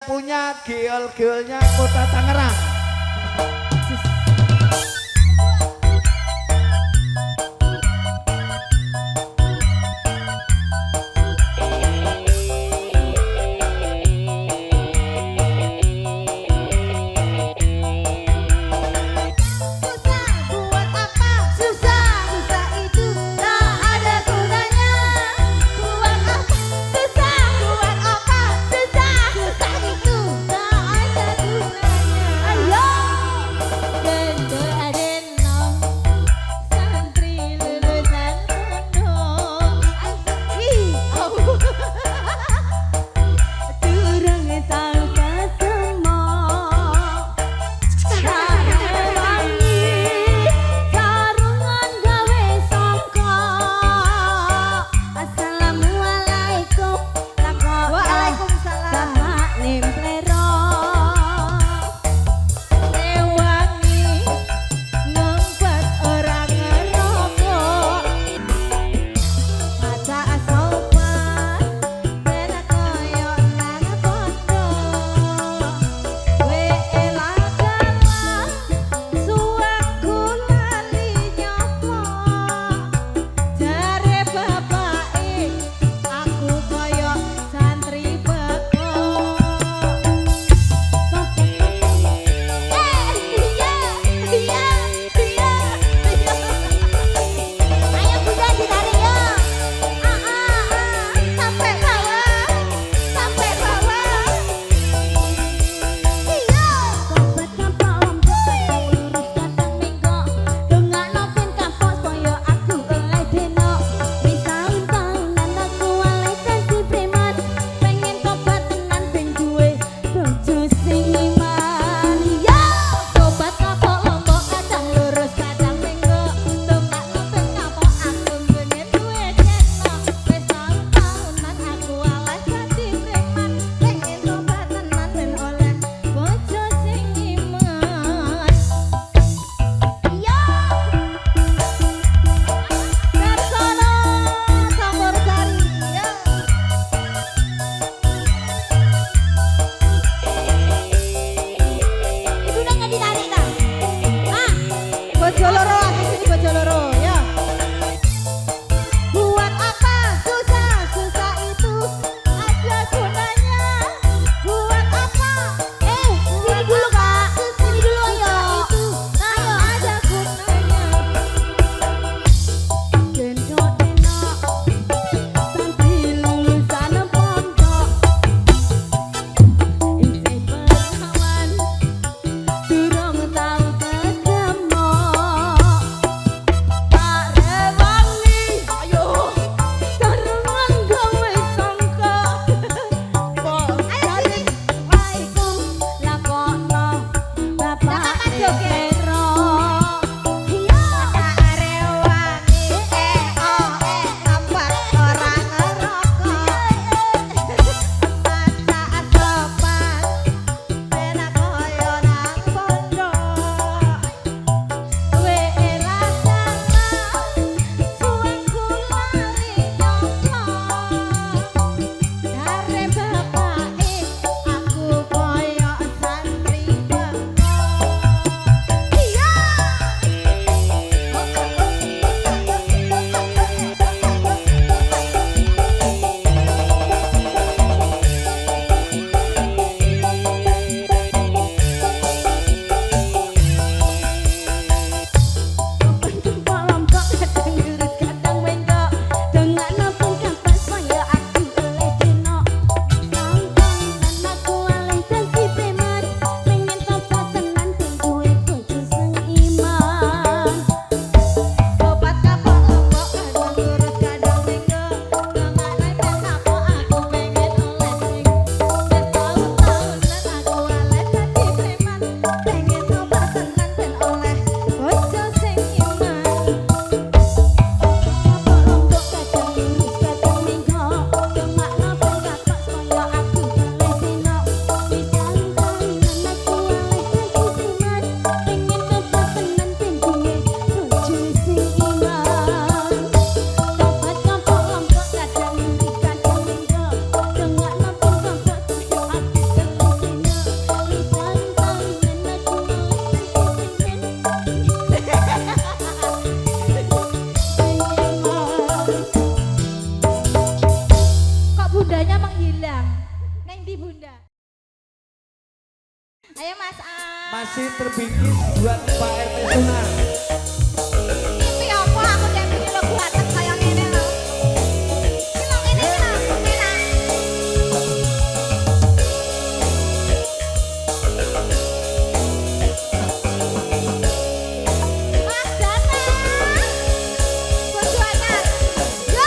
punya geol-geolnya Kota Tangerang. Ayo Endi Bunda? Ayo Mas A. Masih terbingkis buat Pak RT Sunan. Mimpi apa aku udah punya lagu atas kayak gini loh. Kilo ini loh, enak. Mas Danang, bodo anyar. Yo.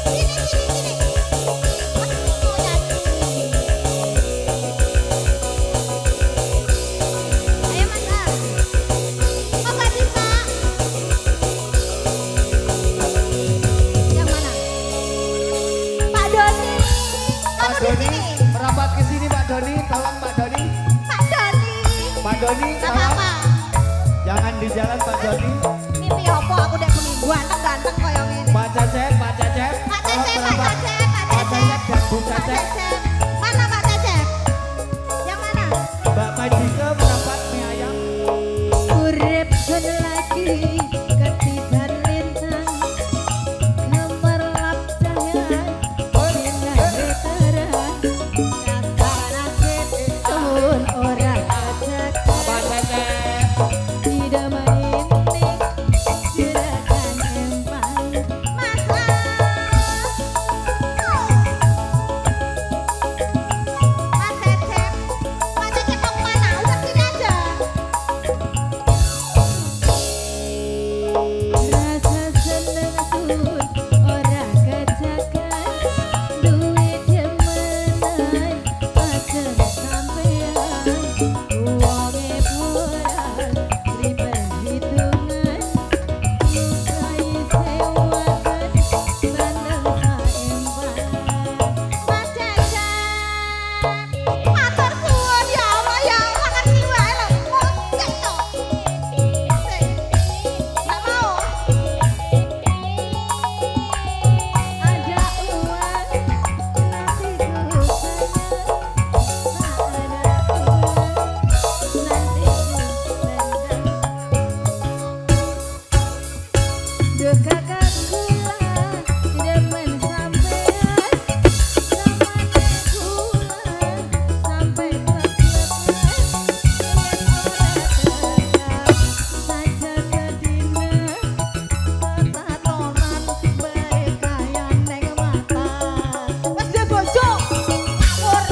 Sini sini sini. Mas mau nyanyi. Ayo Mas A. Oh nggak bisa. Yang mana? Pak Doni. Pak Kamu di Doni, sini. merapat ke sini Pak Doni, tolong Pak Doni. Pak Doni. Pak Doni, Gak tolong. apa-apa. Jangan di jalan Pak Doni. Mimpi apa aku udah punya ganteng-ganteng kayak gini. Pak Cecep, Pak Cecep. Pak tolong Cecep, Pak merapat. Cecep, Pak Pak Cecep dan Bu Pak Cecep. Cecep. Mana Pak Cecep? Yang mana? Mbak Majike merapat mie ayam. Urip sun lagi ketiban lintang gemerlap cahaya sinar terang dasar nasib sun ora ajak Pak Cecep. tidak main gerakan empang masa Pak Cecep mau kemana? Udah sini aja. Rasa seneng sun ora kejagan duwe demenan aja sampean wonge boran ribet hitungan mukai sewakan bandeng saempan Mas Cecep matur suwun ya Allah ngerti wae lho ngocek to Gak mau. Ada uang nanti ku bayar. Tak ada uang nanti ku dendam. Duh kakak kula demen sampean zamane kula sampai klep-klepan yen ora tekap saja sedina tatonan bae kaya neng mata wes duwe bojo ngawur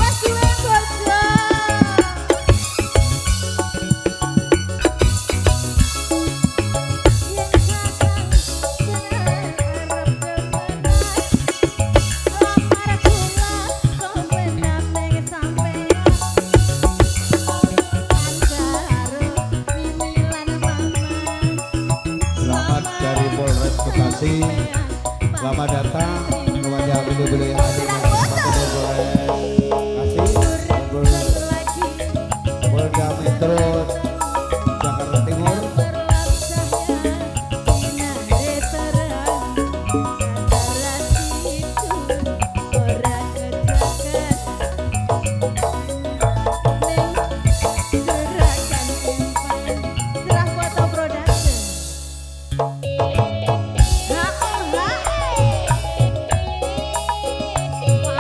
wes duwe bojo yen kakang jeneng arep demenan lamar kula komendan neng sampean Selamat dari Polres Bekasi. Selamat datang semuanya beliau-beliau yang hadir di Kabupaten Polres Bekasi, Polda Metro Jakarta Timur. Wah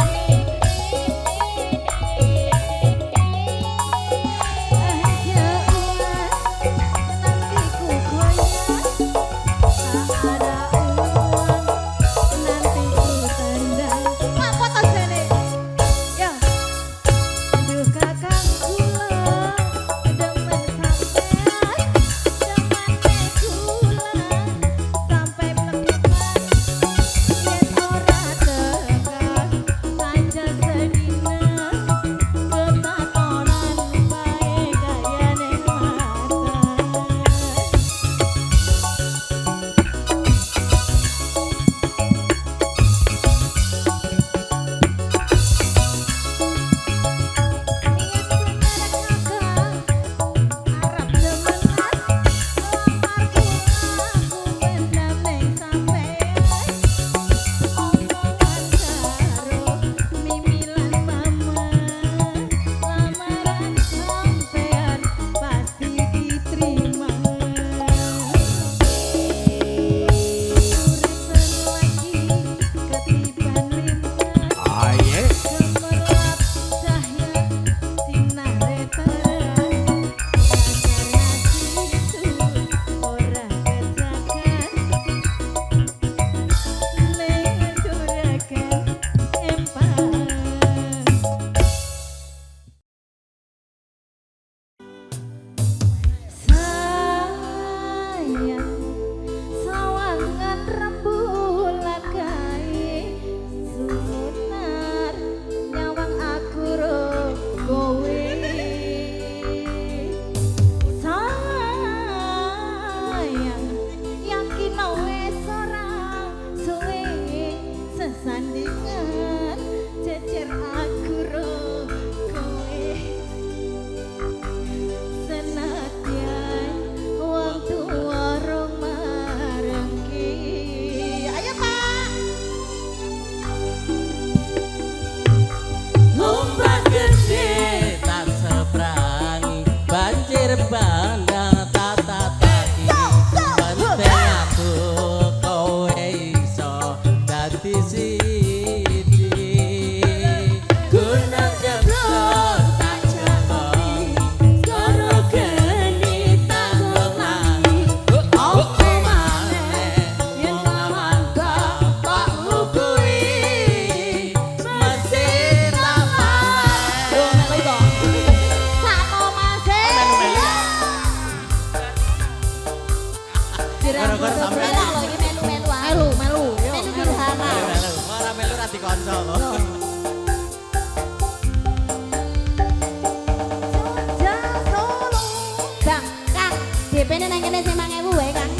DP-ne nang kene sing 5.000 wae, Kang.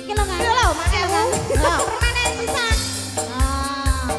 Iki lho, Kang. Iki lho, 5.000. Lho, permane sisan. Ah.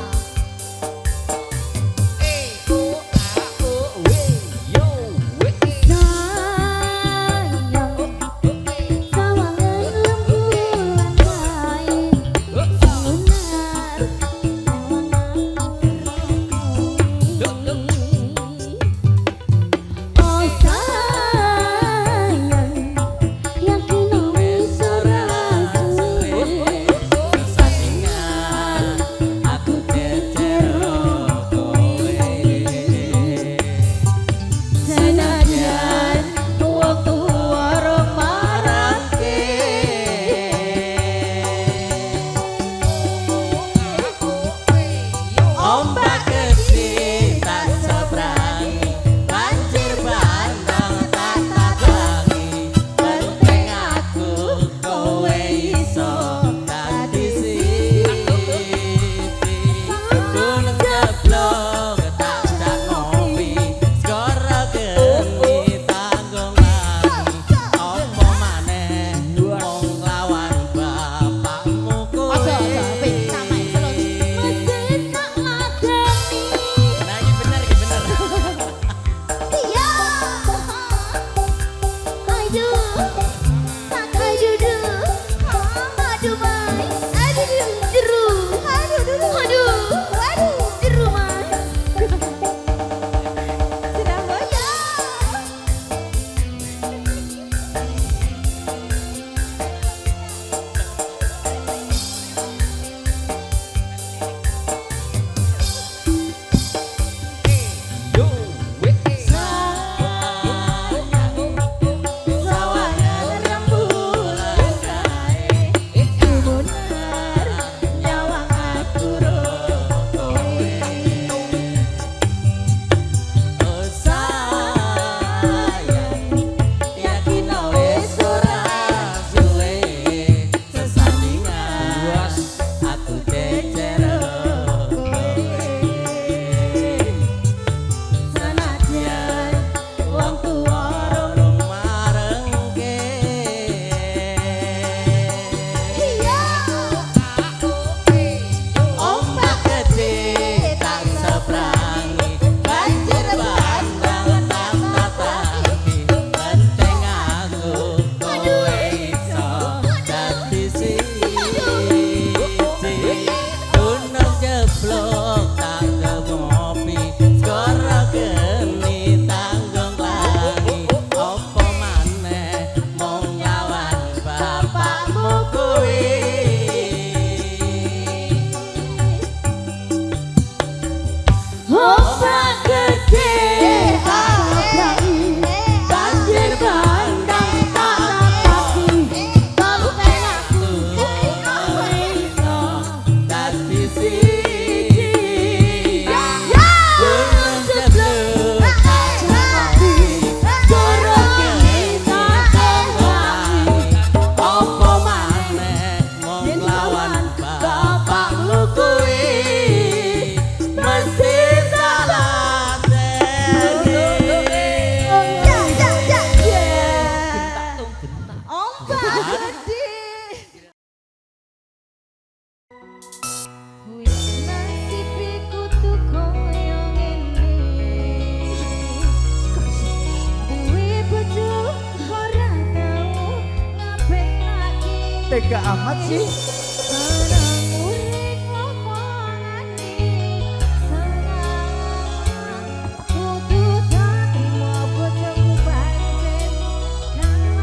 Tega amat sih.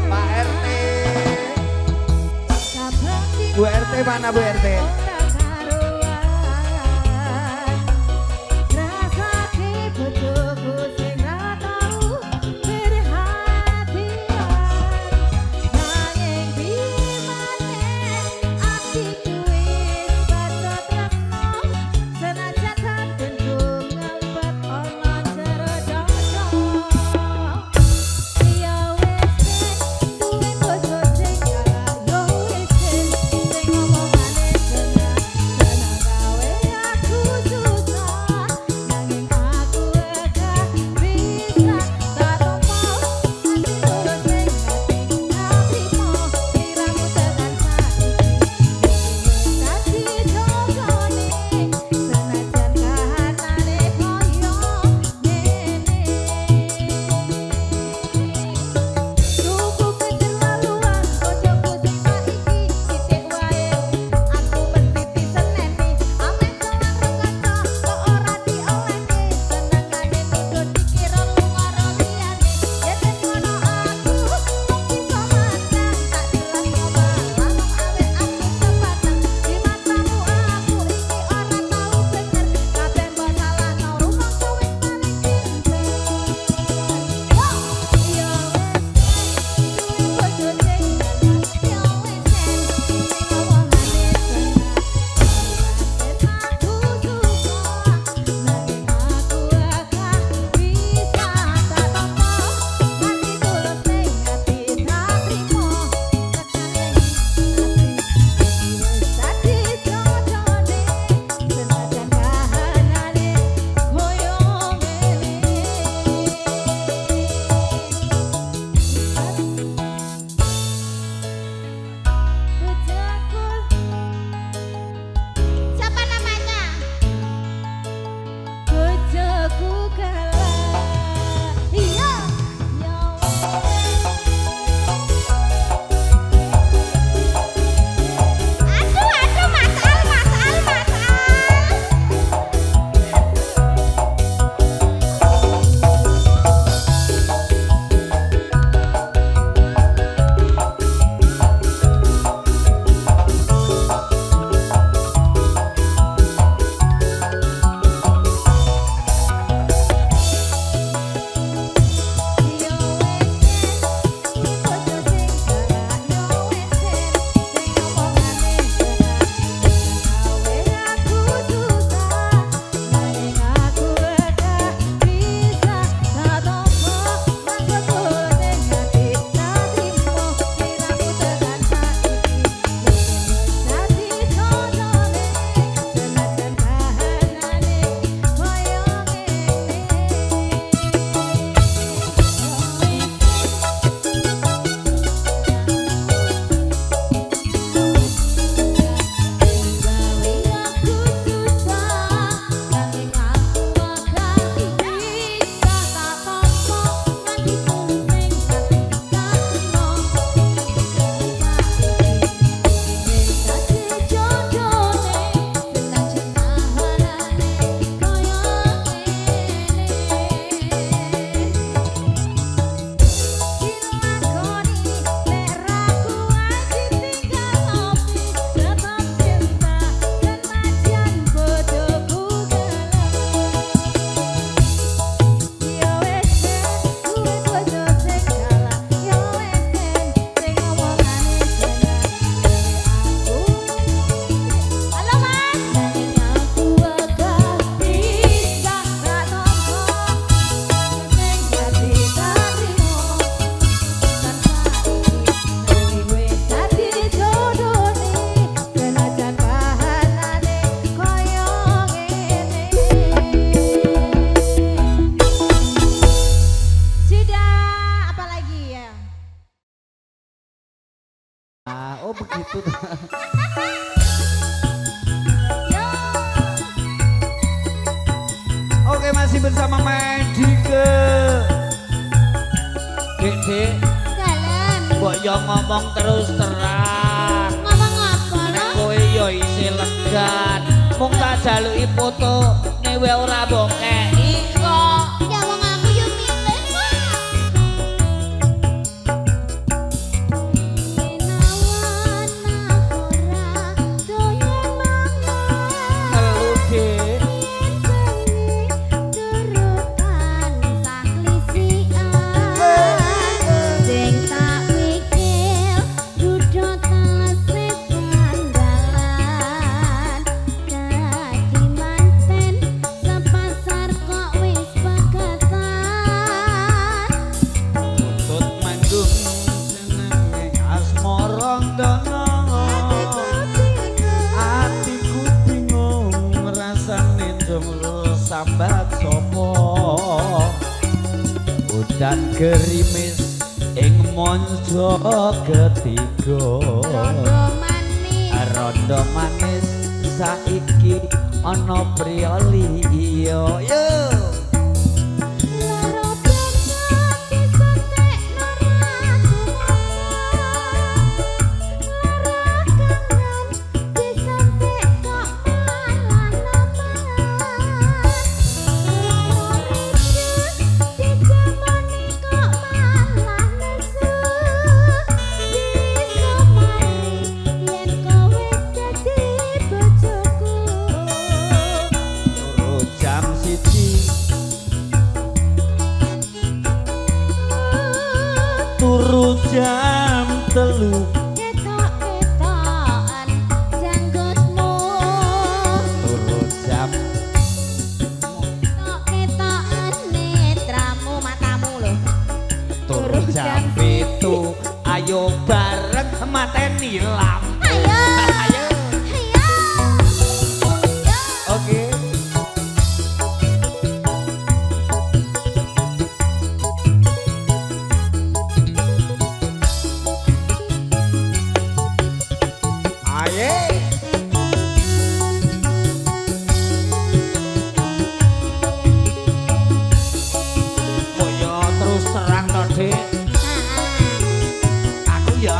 Pak RT. Bu RT mana Bu RT? bersama Medike. Dek. Dalam. Mbok yo ngomong terus terang. Ngomong apa Nek lo? kowe yo isih legan. Mung tak jaluki foto ngewe ora mbok kei kok. Ya wong aku yo milih kok. Menawan ora doyan mangan. Telu Dek. Turutan saklisian sing tak mikir duduk telese kandalan dadi manten sepasar kok wis pegatan Tut manggung senenge asmara dono. Atiku bingung rasane ndung sambat sapa. Udan gerimis ing monjo ketiga. Rondo manis saiki ana priya liya. Yo. loro bangsa disentek lara kangen disentek kok malah naman dijamani kok malah nesu bisa mari yen kowe dadi bojoku Turu jam 1 turu jam 3 ketok-ketokan janggutmu turu jam ketok-ketokan netramu matamu lho turu jam 7 Ayo bareng mateni lampu. ayo Ayo. ayo oke aye Mbok yo terus terang to Dek. Aku ya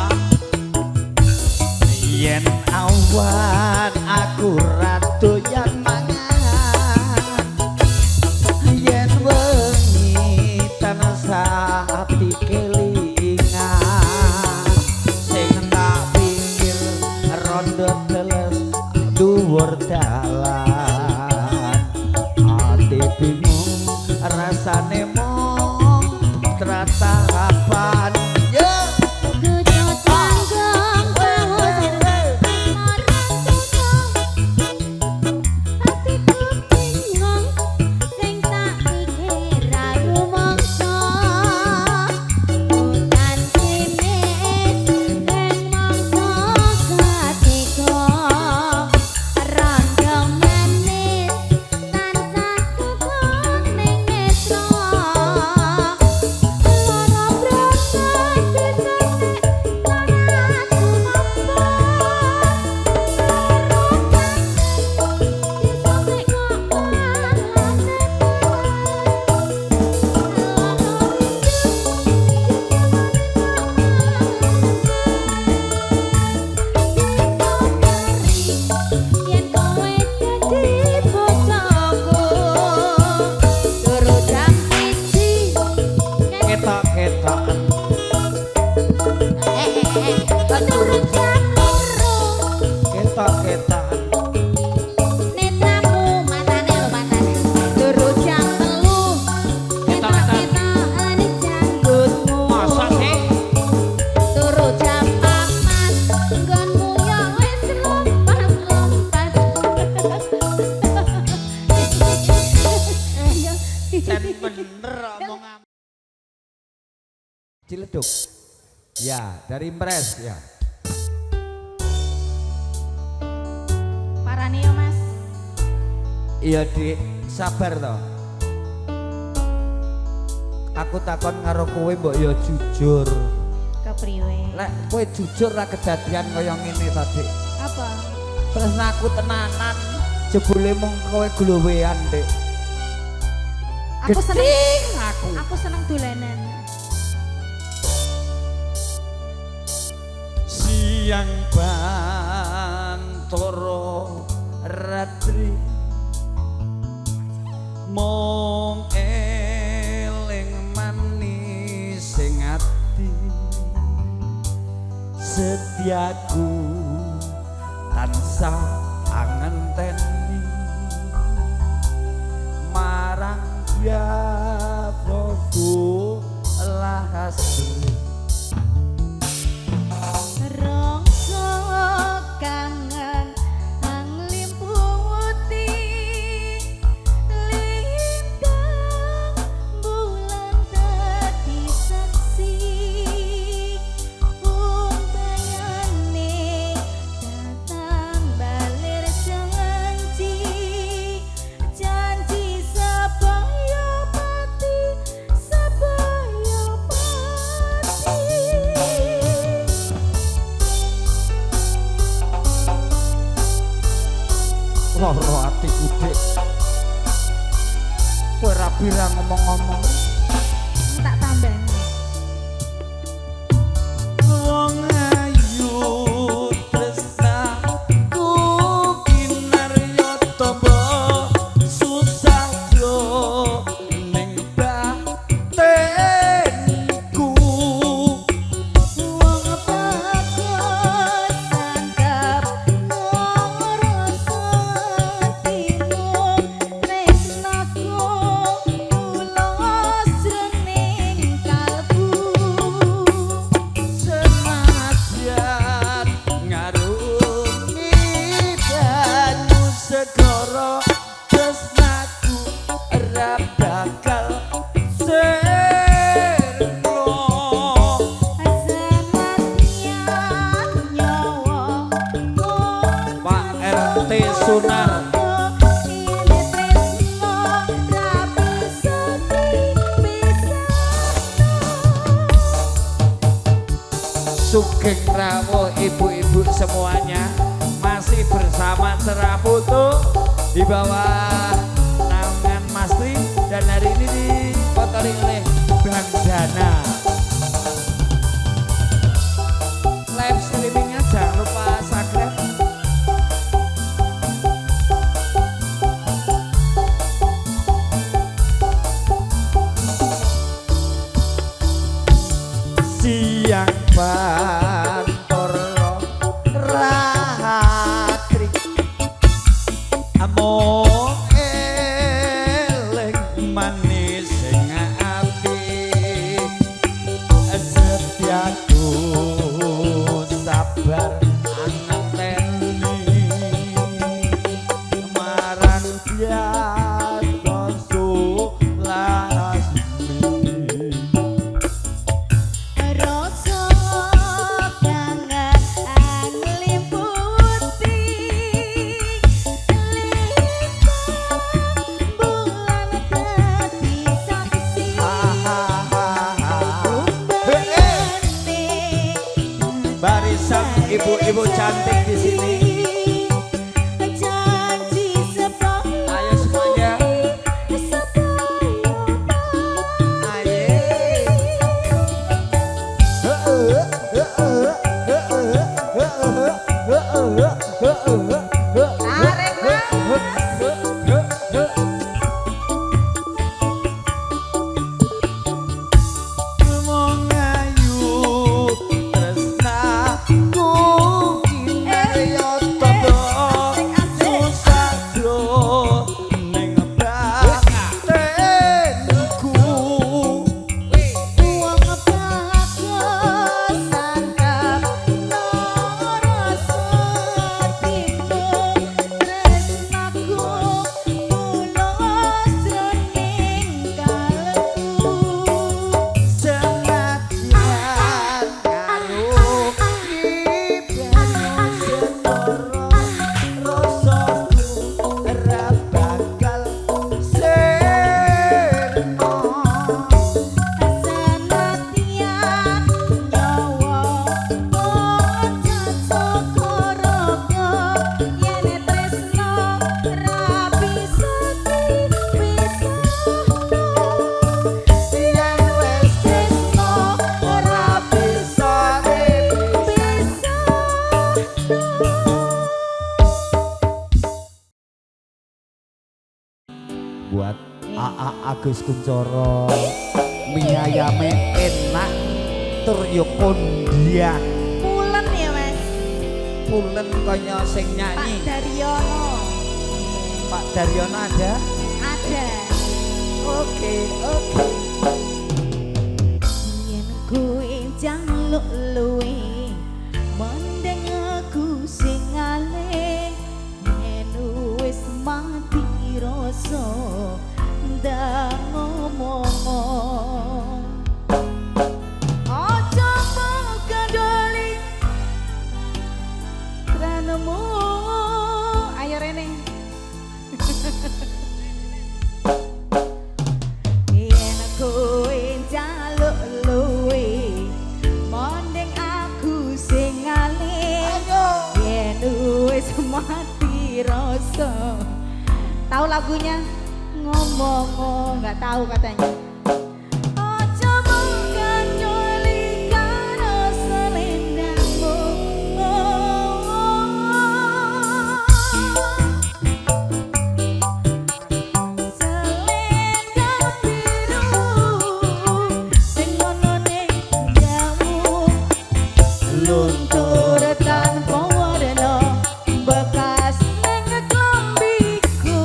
yen awan aku ra doyan mangan yen wengi tansah ati kelingan sing tak pikir rondo teles dhuwur dalan ati bingung rasane mong tratapan yo kudu tanggung bangun hatiku bingung sing tak pikir ra rumangsa udan sinis ing mangsa katiga rondong manis tansah kukung ning netra lara brasa disentek lara tumapa disentek kok malah yen kowe dadi bojoku turu jam 1 ketok-ketokan turu jam 2 ketok-ketokan netramu matane lho matane turu jam 3 ketok-ketokan janggutmu masa sih turu jam 4 nggonmu ya wis lompat-lompat ayo jan bener omong Ciledug. Ya, dari Impres ya. parane yo Mas Iya, Dik, sabar toh. Aku takon karo kowe mbok ya jujur. kepriwe Lek kowe jujur ra kedadian kaya ngene to, Dik. apa Tresnaku tenanan jebule mung kowe glowean, Dik. Aku seneng. Geding aku. Aku seneng dolanan. Siang bantoro ratri mong eling manis sing ati setiaku tansah angenteni marang Prabu Lahasri Rongso kangen ngliputi lintang bulan dadi saksi umbayane datang balir janji janji sabaya pati Loro atiku dik. Kowe rabi ra ngomong-ngomong. tak tambah. wong ayu tresnaku kinarya tamba susah yo ning batenku Wong bagus santap ngrasa timu tresnaku ulos rening kalbu senajan ngarungi banyu segara tresnaku ora bakal serno senadyan nyawa Pak RT Sunar ini tresno ra bisa Sugeng rawuh ibu-ibu semuanya masih bersama Seraputu di bawah naungan Mas Tri dan hari ini dikotori oleh Bang Jana. Live streamingnya jangan lupa subscribe. Siang bantoro ratri among eling manis sing ati setiaku sabar angenteni marang Prabu Lahasri rasa kangen ngliputi lintang bulan dadi saksi Barisan ibu-ibu cantik di sini. janji sepaya Ayo semuanya. Wong ayu tresnaku kinarya buat AA Agus Kuncoro. Mie ayame enak tur yo kondian. Pulen ya Mas. Pulen kaya sing Pak nyanyi. Daryono. Pak Daryono ada? Ada. Oke. Yen kowe jaluk luwe mendeng aku sing aleh yen wis mati rasa ndak ngomong aja kadoli ranemu ayo rene yen kowe jaluk luwe mondeng aku sing alih yen wis mati rasa tahu lagunya ngomong nggak tahu katanya aja bukan nyoli karo selendangmu selendang biru sing ono ning jamu luntur tanpa warna bekas ning klambiku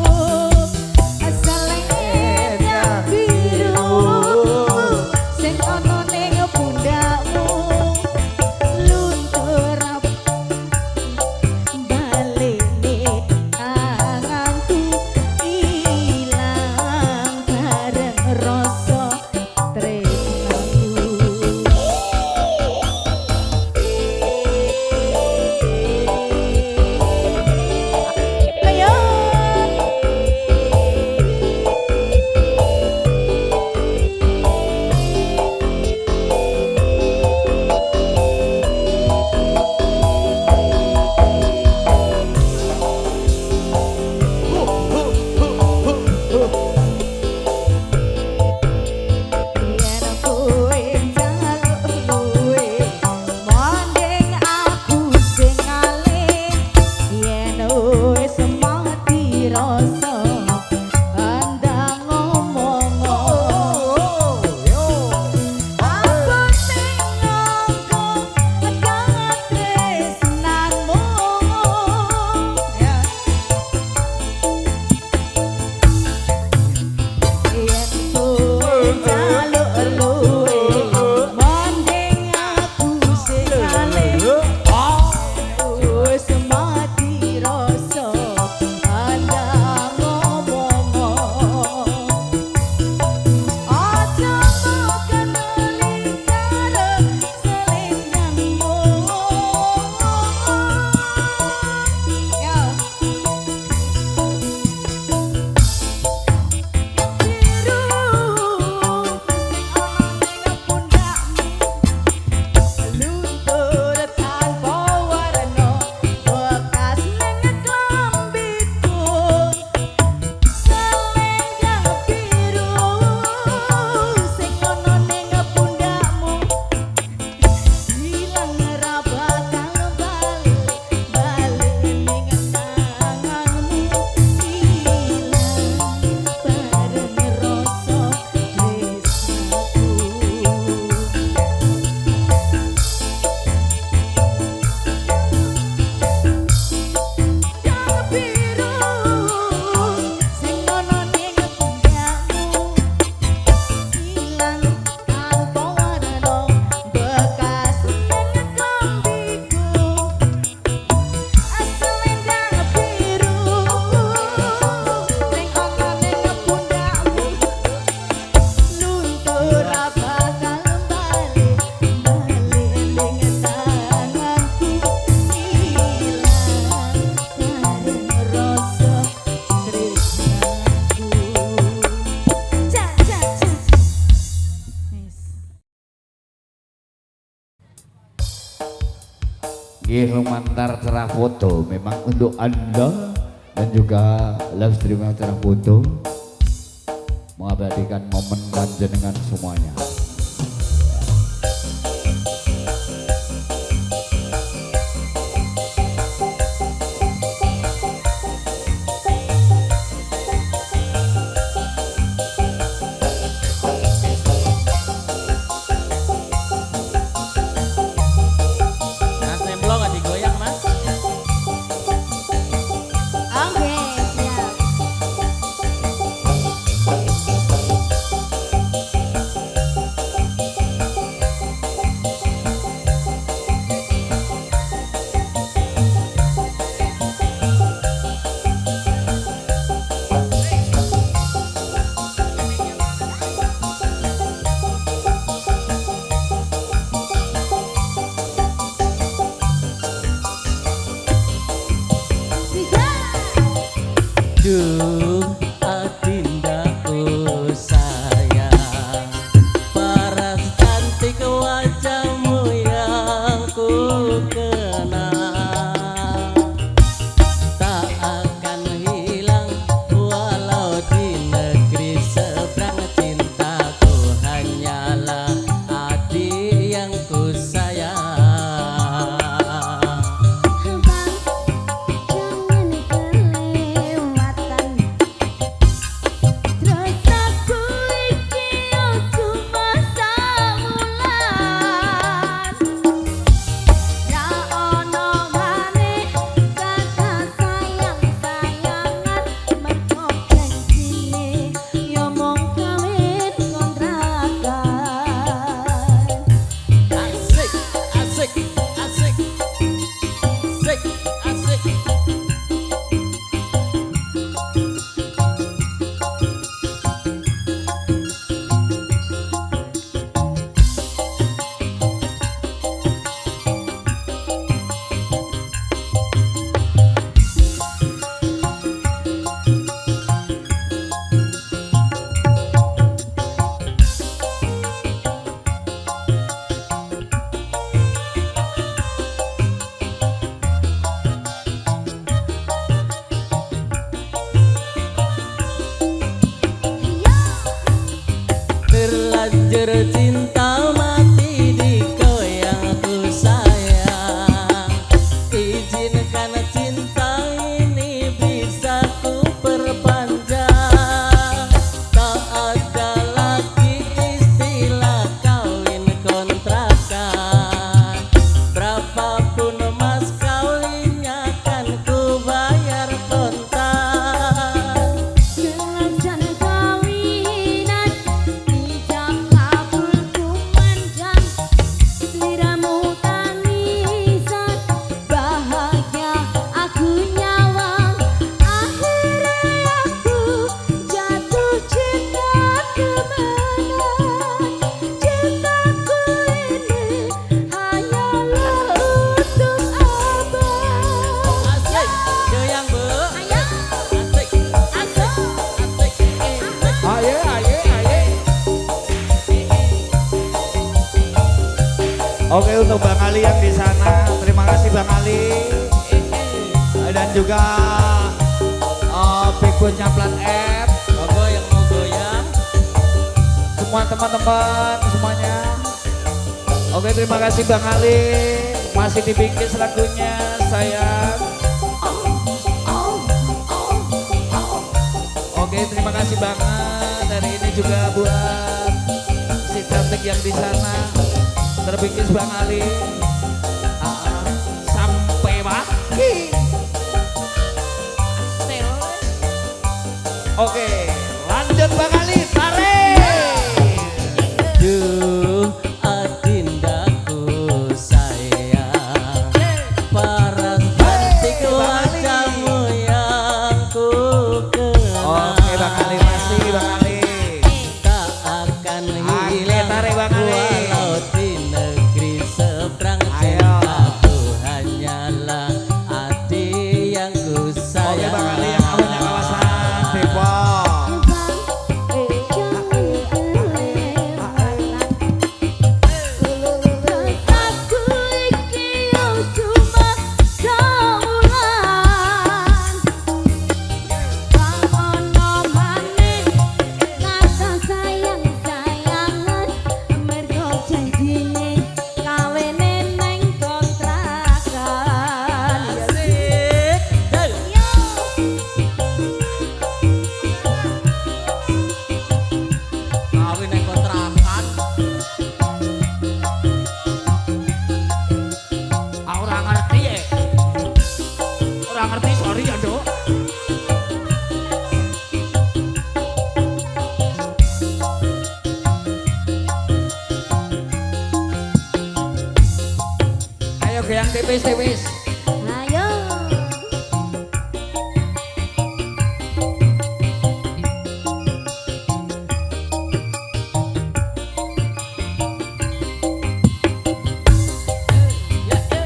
selendang biru sing ono ning pundakmu luntur balene tanganku ilang bareng rasa tresnaku ayo yen kowe jaluk luwe mondeng aku sing alih yen wis mati rasa andang ngomong apa sing nganggo kangen tresnanmu yen kowe jaluk luwe mondeng aku sing alih wis mati rasa andang ngomong aja bukan karo selendangmu yo biru sing ono ning pundakmu luntur tanpa warna bekas ning klambiku selendang biru sing ono ning pundakmu ilang ra bakal balik ning tanganmu ilang bareng rasa tresnaku yang biru sing ono ning pundakmu ilang tanpa warna bekas ning klambiku selendang biru sing ono ning pundakmu luntur ra bakal balik ning tanganku ilang bareng rasa tresnaku cak wis Nggih lumantar cerah foto memang untuk Anda dan juga live streaming cerah foto mengabadikan momen panjenengan semuanya. Duh, adindaku sayang, paras cantik wajahmu yang ku kenal, tak akan hilang walau di negeri seberang. Cintaku hanyalah adik yang ku sayang. Terlanjur cinta mati di kau yang ku sayang. Izinkan cinta ini bisa ku perpanjang. Tak ada lagi istilah kawin kontrakan. Berapapun mas kawinnya kan ku bayar kontan. Senajan kawinan dijak kabulku manjang, seliramu tangisan, bahagia aku nyawang. Akhirnya aku jatuh cinta kemenangan. Cintaku ini hanyalah untuk abang. Asik, goyang bu. Ayo, Asik, asik, asik. Aye, aye, aye. Oke, untuk Bang Ali yang di sana, terima kasih Bang Ali. Dan juga Bigbootnya Plat F, Monggo yang mau goyang. semua teman-teman semuanya. Oke, terima kasih Bang Ali. Masih dibingkis lagunya sayang. Oke, terima kasih banget. Dari ini juga buat si cantik yang di sana. Terbingkis Bang Ali. Sampai pagi. Oke, lanjut Bang Ali, tarik. Duh, adindaku sayang, paras cantik wajahmu yang ku kenal. Oke Bang Ali, masih Bang Ali. Tak akan Oke, hilang tarik Bang Ali. walau di negeri seberang. Ayo. Cintaku hanyalah adik yang ku Oke sayang. Bang Ali yang awalnya kawasan Depok. Kawin yang kontrakan. Ora ngerti ya. Ora ngerti, sorry ya, Dok. Ayo goyang tipis-tipis. Ayo.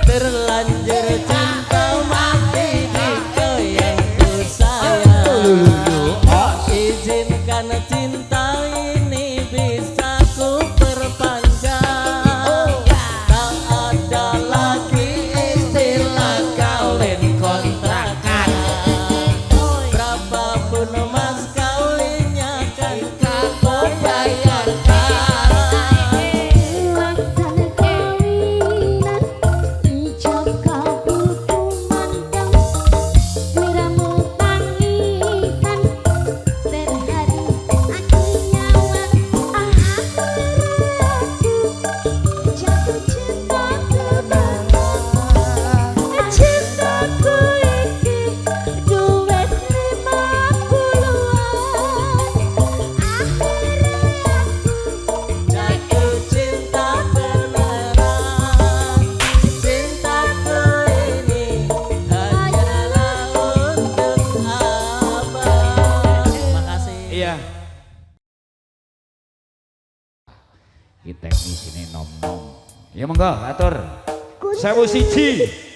Terlanjur cinta mati di kau yang ku sayang. tahun mas kawinnya kan kau bayarkan. Laksana kawinan ijab kabul kumandang wiramu tangisan terhari aku nyawa akhiratku jatuh cinta terbang cintaku iki duit 50-an Jatuh cinta beneran. Cintaku ini hanyalah untuk abang. Makasih. Iya. Iki teknisine nom-nom. Ya monggo atur. 1001.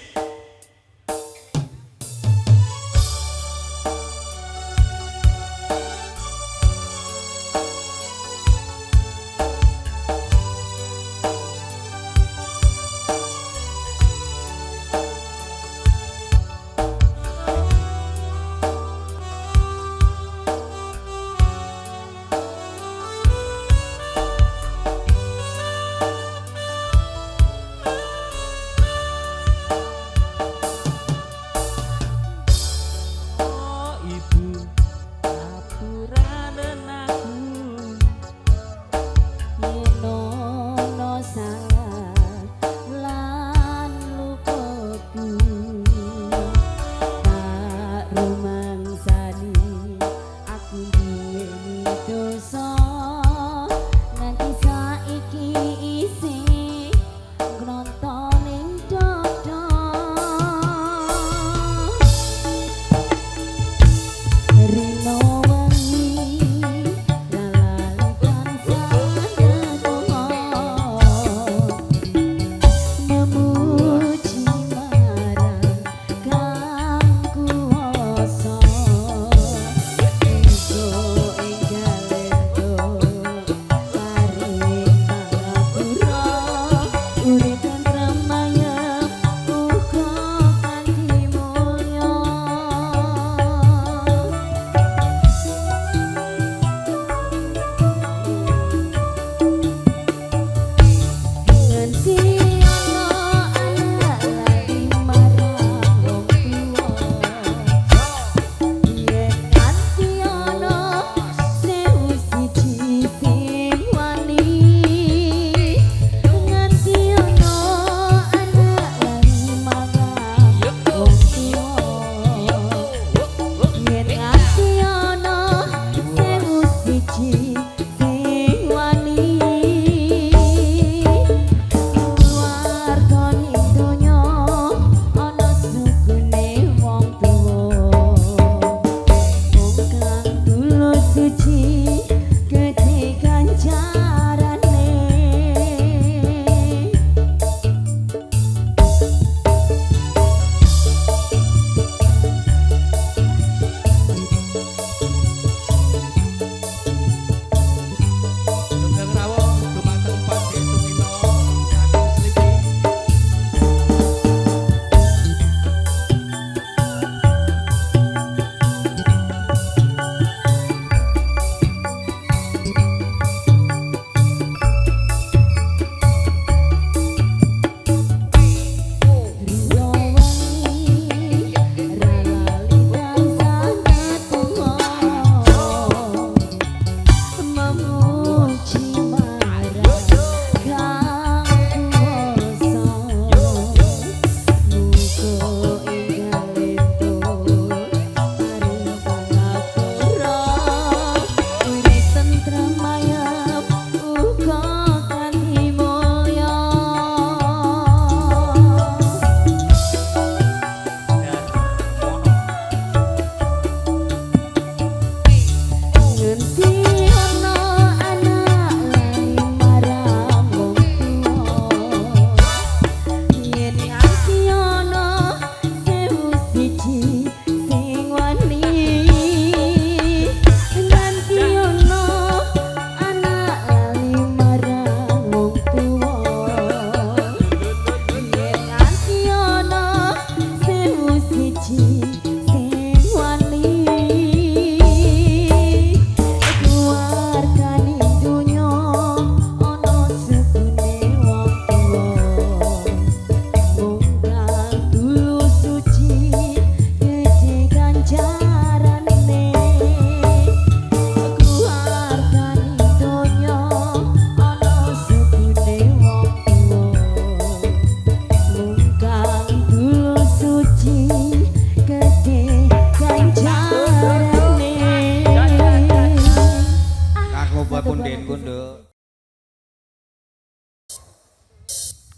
Oh ibu apuranen aku Yenono salah lan lupaku tak rumangsani aku duweni dosa nganti saiki isih ngrontoning dodo Rino wangi lalalikan sadegohon memuji marang kang kuwasa iso enggal ento paring pangapura urip tentrem mayem uga kanthi mulya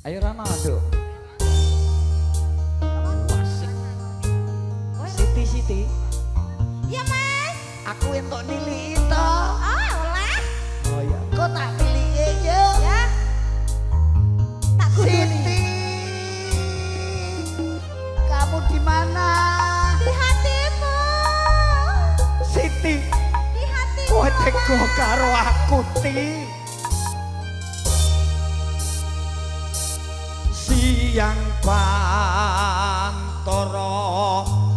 Ayo Rama, Duk. Asik. Siti. Iya Mas. Aku entuk nilai itu. Oh oleh. Oh iya. Kok tak pilih yo? Ya. Tak guduli. Siti. Kamu di mana? Di hatimu. Siti. Di hatimu. Kowe tega karo aku, Ti. Siang pantoro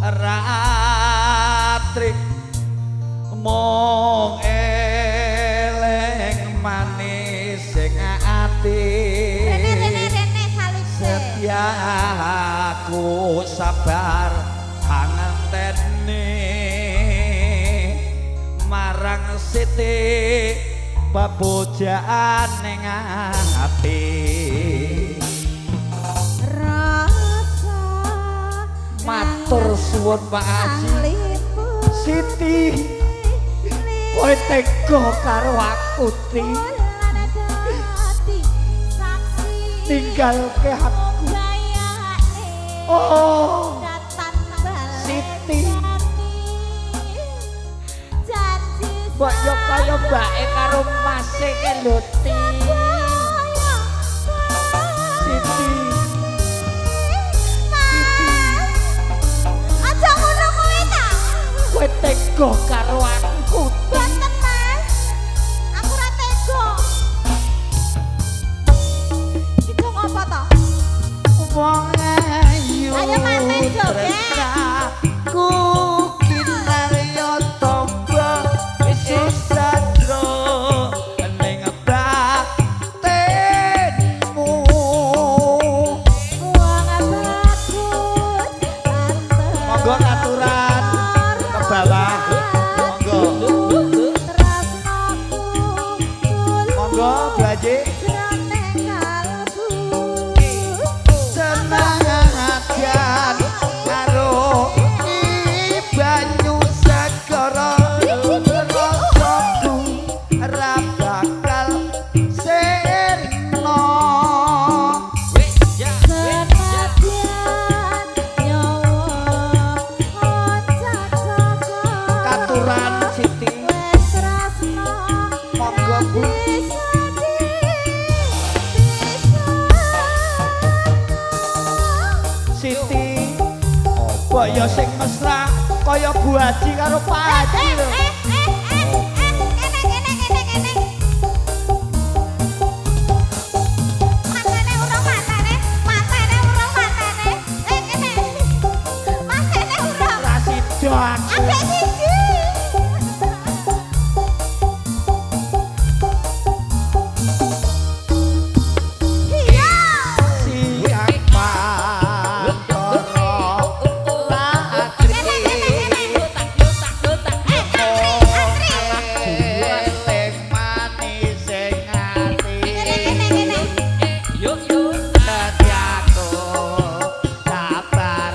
ratri mong eleng manis sing ati Rene salib setia aku sabar nganteni marang Siti pepujaan ning ati matur suwun Pak Haji Siti kowe tega karo aku Ti tinggalke aku oh Siti mbok yo kaya mbake karo mase ke lho Ti Siti kowe tega karo aku Banten Mas. Aku ra tega. Itu ngopo to? wong ayu Ayo manten joget. tresnaku kinarya tombo susadro ning batinmu Wong bagus. monggo aturan ke bawah monggo monggo Bu Haji senang hatian karo banyu segara rasaku ra bakal sirna katuran Siti monggo Bu Siti apa ya sing mesra kaya Bu Haji karo Pak Haji lho Rasidan siang pantoro ratri eleng manis sing ati dadi aku sabar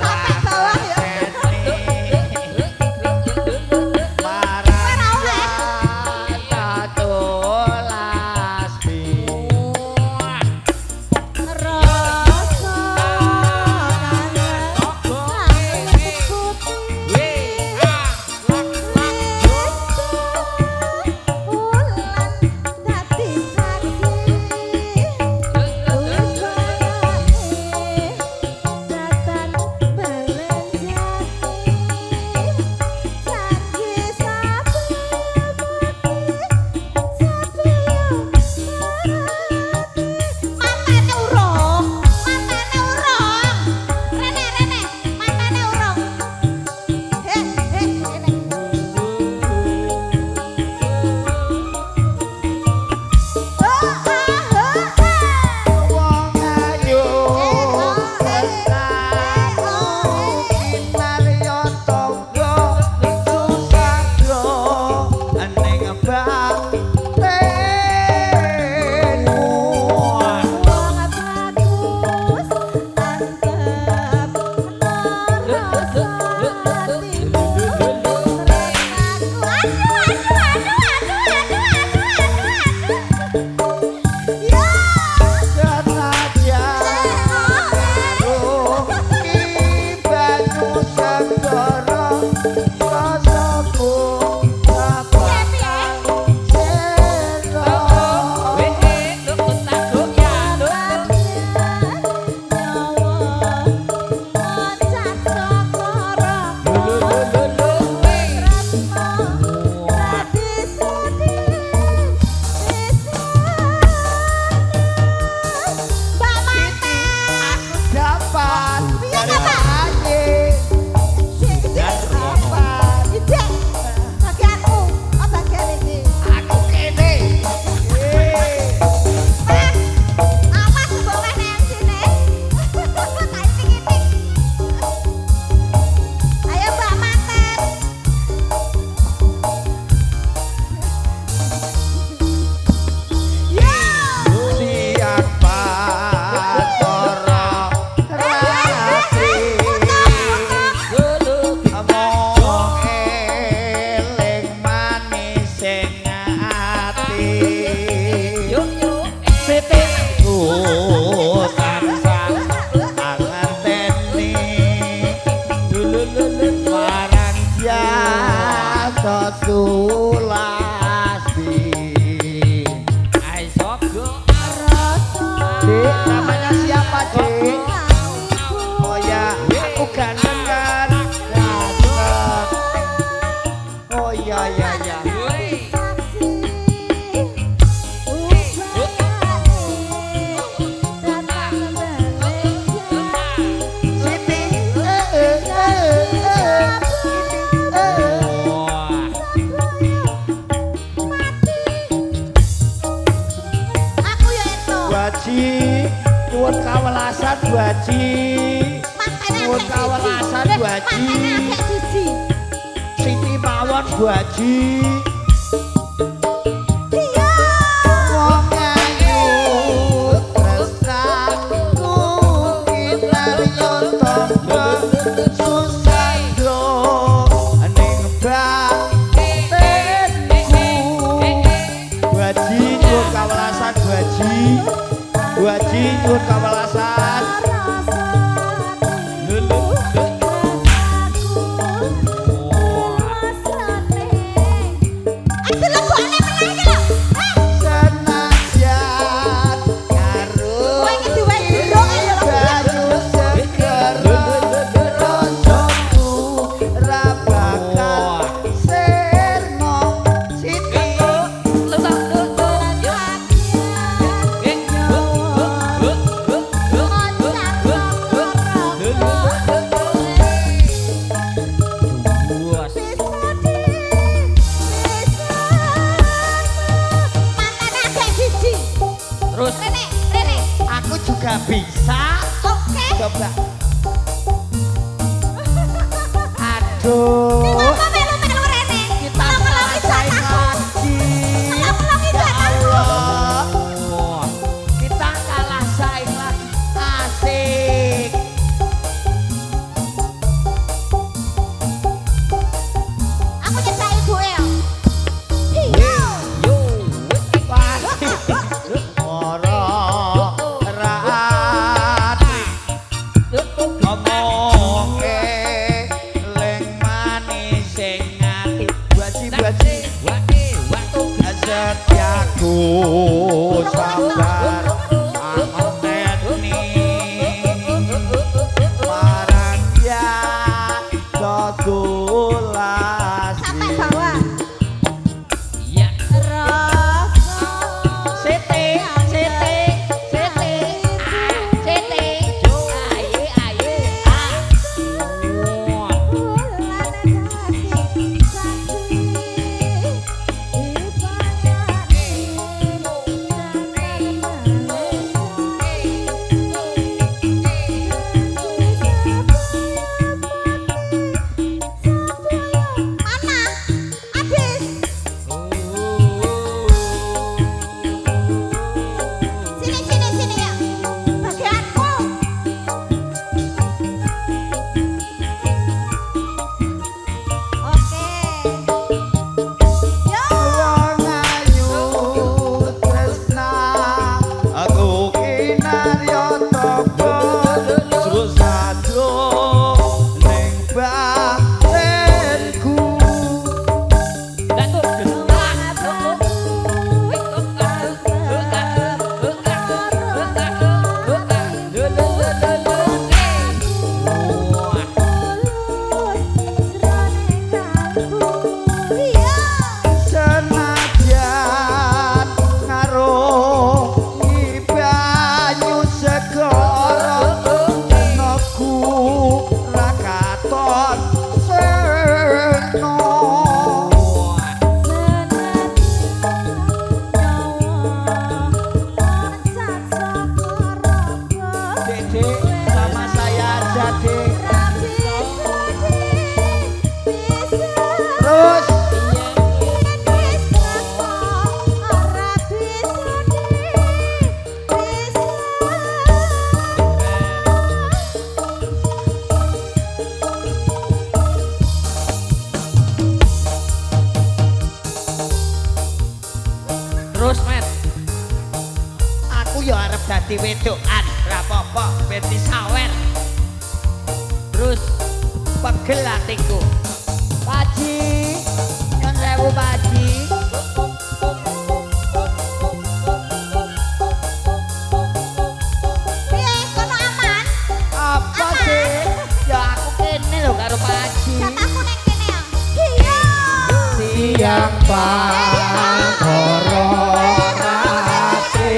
Senajan Lasti. Ayo sok go. Dek, namanya siapa, Dek? Oh ya, aku ganteng kan? Ganteng. Oh iya, iya, iya. Siti, Aku ya itu. Baji, nyuwun kawelasan Baji. Nyuwun kawelasan Baji. Siti mawon Baji. Wong ayu tresnaku kinaryo tangga susah yo ning batenku. Baji nyuwun kawelasan Baji. Baji nyuwun kawelasan. Senajan karo banyu seger rasaku ra bakal sirna Siti. Terus Rene. Aku juga bisa. Oke. Coba. Aduh. Kenapa melu-melu Rene? Kita Kenapa lagi ngerasain aku? lagi. Kenapa lagi Ya aku? Allah. Kita kalah saing lagi. Asik. Aku nyesek ibu ya. Iya. Ora rati ngomongke leng manis sing ati. Baji setiaku sabar amoneni marang ya dogulas. Sampai bawah. Ya Rasa. Siti Mana? Habis. Sini ya. Bagianku. Oke. Yo. Wong ayu tresna aku kinaryo toko susah do ning batenku. Senajan karo banyu segara tenaku ra katon sirna. Dek, sama saya aja, Dek. Terus Terus, Met. aku ya arep dadi wedokan, ra apa-apa ben disawer. Terus pegel atiku. Paji, nyun sewu Pak. Wangkara rati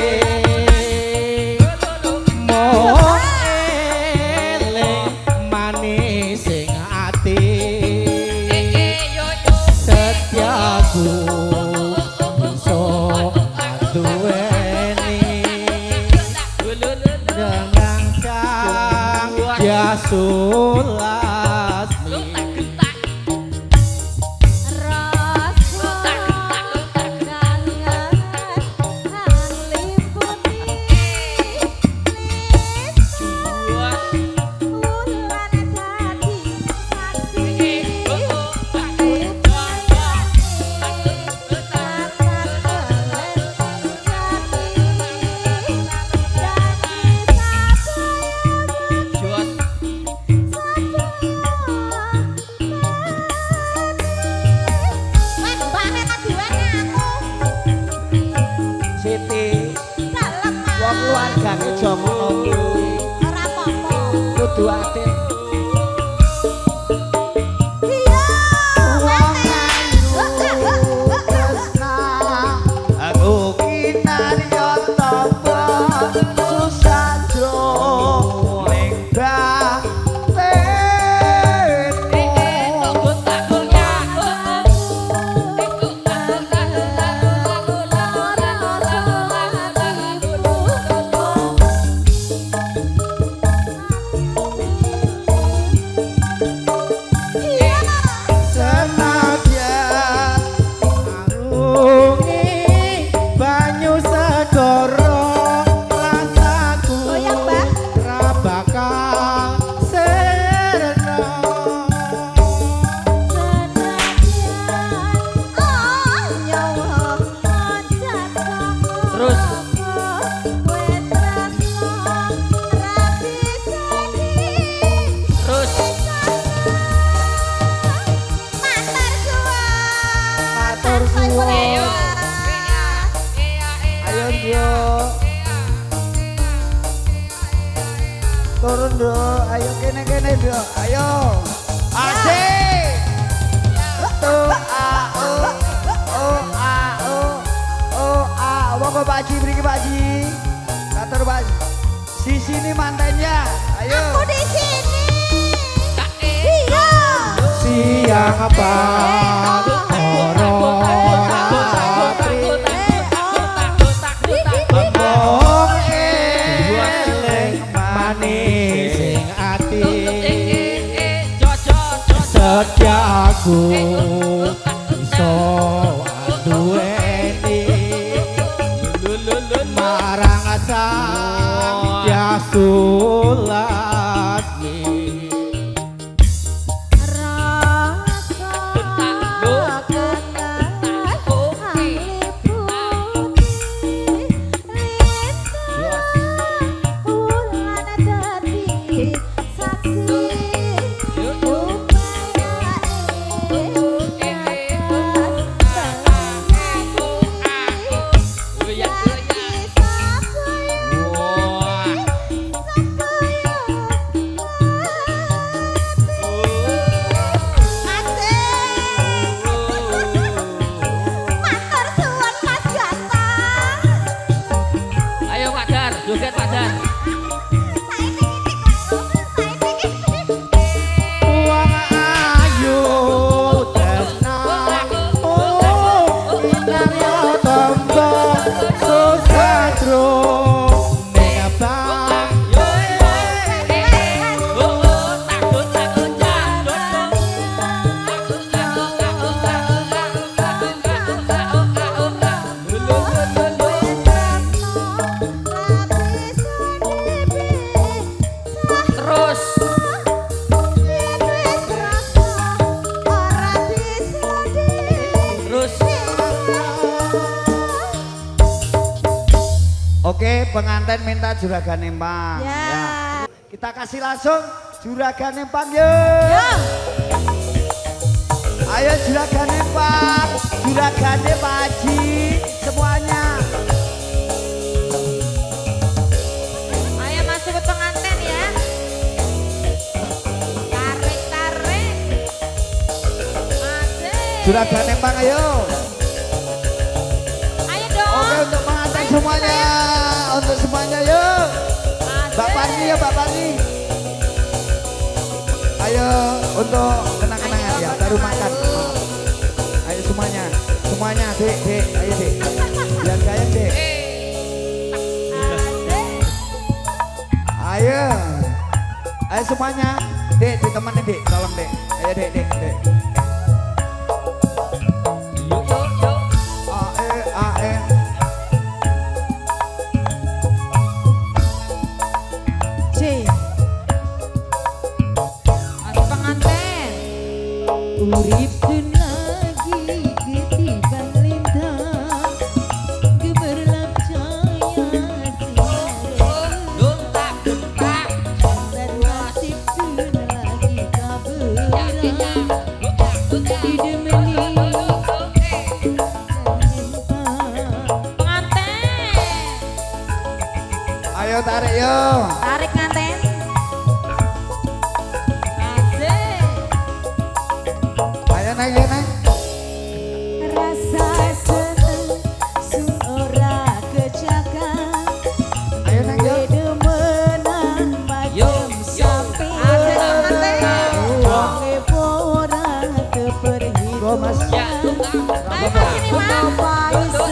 mung eling manis ing ati setiaku iso duweni dengan sang Yasulasmi Siti wong keluargane aja ngono kuwi Ora apa-apa. kudu ati aku kinarya tapa susadro ning senadyan arungi banyu segara rasaku Goyang, Mbak. ra bakal serena Terus. terus matur suwun ayo yo turun do ayo kene do ayo asik tu a o a wong kok Pak Ji mriki Pak Ji katur Pak di sini mantennya ayo siang apa Mong eling manis ing ati setiaku iso duweni marang sang Yasulasmi Ayo Pak Dar, joget Pak Dar. Wong ayu tresnamu inarya tembang susadro ning abang terus terus Oke, pengantin minta juragan nempang. Ya. Kita kasih langsung juragan nempang yo. Ayo juragan nempang, juragannya Pak Haji semuanya. Ayo masuk ke pengantin ya. Tarik. Asik. Juragan nempang ayo. ya Pak Pati. Ayo untuk kenang-kenangan ya, baru makan. Ayo semuanya, semuanya, Dek, Dek, ayo Dek. Jangan sayang Dek. Ayo, ayo semuanya, Dek, ditemenin Dek, tolong Dek. Ayo Dek, Dek, Dek. Yuk yuk yuk. Ae. C. Ada pengantin. Urip sun lagi ketiban lintang gemerlap cahaya Duntak duntak. dan nasib sun lagi kaberang didemeni pengantin. Ayo tarik yo. Tarik nganten. Asik. Ayo naik ya naik. Rasa seneng sun ora kecakan. Ayo naik yo. Demenan macam sampai wonge ora Go, Mas. Ya duntak. Kenapa iso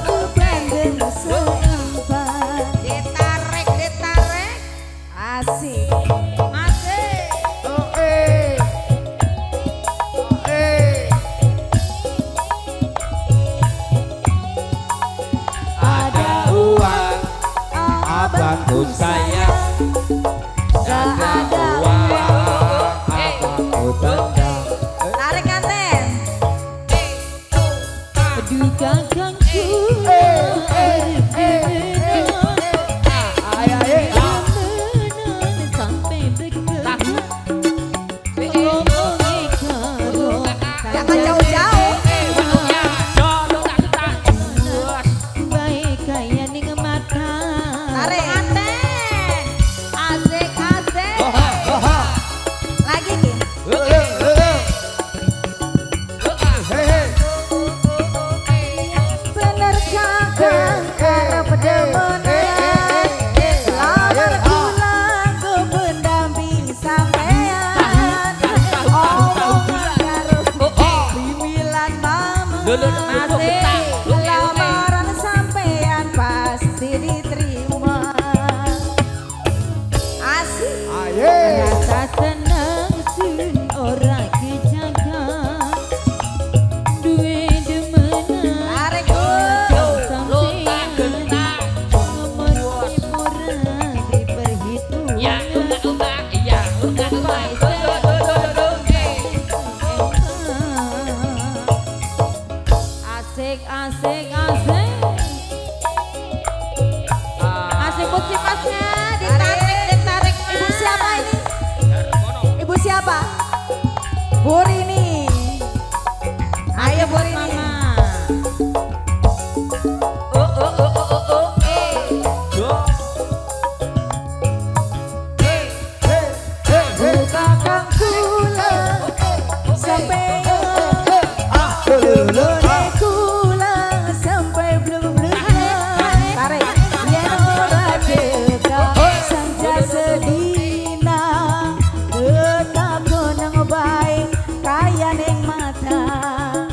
tebenden seempat. Ditarik asik asik. Oh eh. Oh eh. Ada uang abangku sayang. Gak ada Abangku tendang. tarik kanten. Duka kangku Ayo ayo. sampai bergerak ngomongi karo jangan jauh-jauh baik kaya ning mata tarik kanten asik asik lagi ki bener kakang karep demenan lamar pulang go pendamping sampean omongan karo bimilan mama asik lamaran sampean pasti diterima asik Ayo. rasa seneng sun ora kejaga duwe demenan tarik sampean nomor ora diperhitungan asik asik asik asik putih masnya ditarik ibu siapa ini ibu siapa Burini ayo Burini buka kang kula sampai kula sampai blue tarik yen ora cekak sanja sedina tetap nang bae kaya ning mata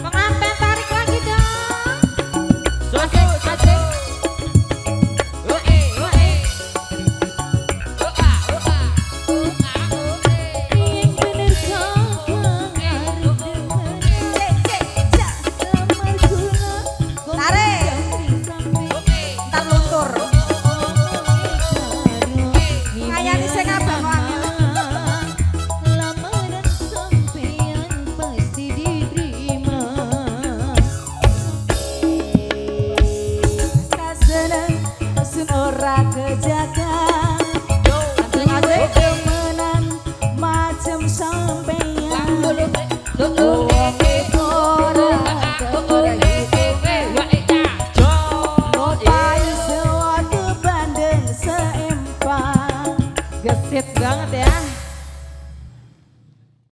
pengantin tarik lagi dong asik asik yang bener kakang arep demen lamar kula tarik ntar luntur kayane sing abang lamaran sampean pasti diterima kaseneng sun ora kejaga